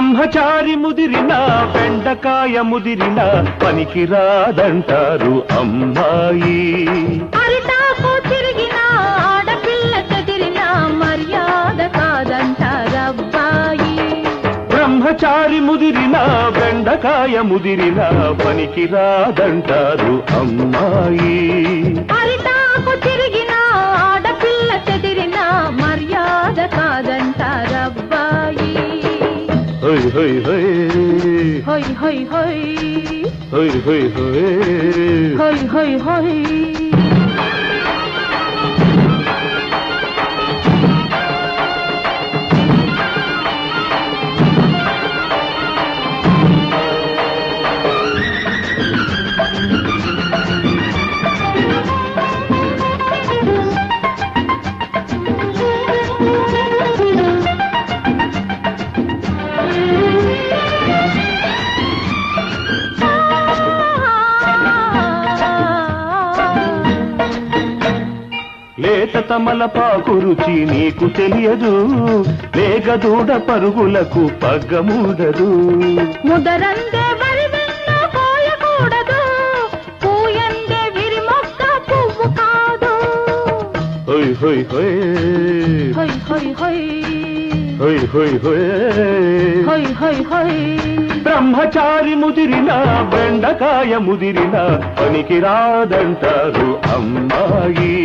బ్రహ్మచారి ముదిరిన బెండకాయ ముదిరిన పనికి రాదంటారు అమ్మాయి. అరిటాకు తిరిగిన ఆడపిల్ల చెదిరిన మర్యాద కాదంటారబ్బాయి. బ్రహ్మచారి ముదిరిన బెండకాయ ముదిరిన పనికి రాదంటారు అమ్మాయి. అరిటాకు తిరిగిన ఆడపిల్ల చెదిరిన మర్యాద కాదంటారబ్బాయి. హోయ్ హోయ్ హోయ్ హోయ్ హోయ్ హోయ్ హోయ్ హోయ్ హోయ్ హోయ్ హోయ్ హోయ్. లేత తమలపాకు రుచి నీకు తెలియదు, లేగదూడ పరుగులకు పగ్గముడదు. ముదరందే వరి వెన్న పోయకూడదు, పూయందే విరి మొక్క పువ్వు కాదు. హోయ్ హోయ్ హోయ్ హోయ్ హోయ్ హోయ్ హోయ్ హోయ్ హోయ్ హోయ్ హోయ్ హోయ్. బ్రహ్మచారి ముదిరిన బెండకాయ ముదిరిన పనికి రాదంటారు అమ్మాయి.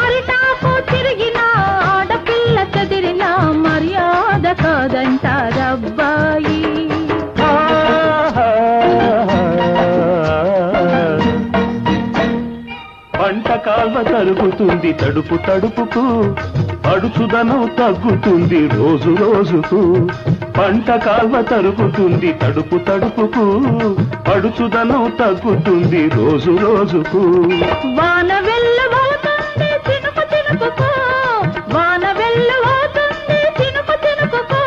అరిటాకు తిరిగిన ఆడపిల్ల చెదిరిన మర్యాద కాదంటారబ్బాయి. పంట కాల్వ తరుగుతుంది తడుపు తడుపుకు, అడుచుదనం తగ్గుతుంది రోజు రోజుకు. పంట కాల్వ తరుగుతుంది తడుపు తడుపుకు, అడుచుదనం తగ్గుతుంది రోజు రోజుకు. వాన వెళ్ళబోతుంది చినుకు చినుకుకు, వాన వెళ్ళబోతుంది చినుకు చినుకుకు.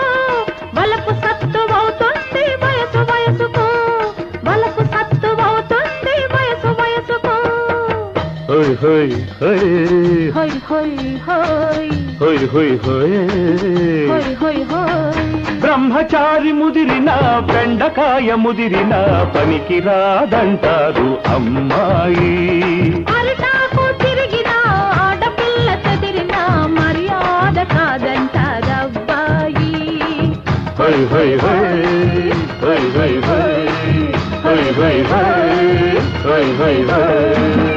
వలపు సత్తు అవుతుంది వయసు వయసుకు, వలపు సత్తు అవుతుంది వయసు వయసుకు. హోయ్ హోయ్ హోయ్ హోయ్ హోయ్ హోయ్ హోయ్ హోయ్ హోయ్ హోయ్ హోయ్ హోయ్. బ్రహ్మచారి ముదిరిన బెండకాయ ముదిరిన పనికి రాదంటారు అమ్మాయి. అరిటాకు తిరిగిన ఆడపిల్ల చెదిరిన మర్యాద కాదంటారబ్బాయి. హోయ్ హోయ్ హోయ్ హోయ్ హోయ్ హోయ్ హోయ్ హోయ్ హోయ్ హోయ్ హోయ్ హోయ్.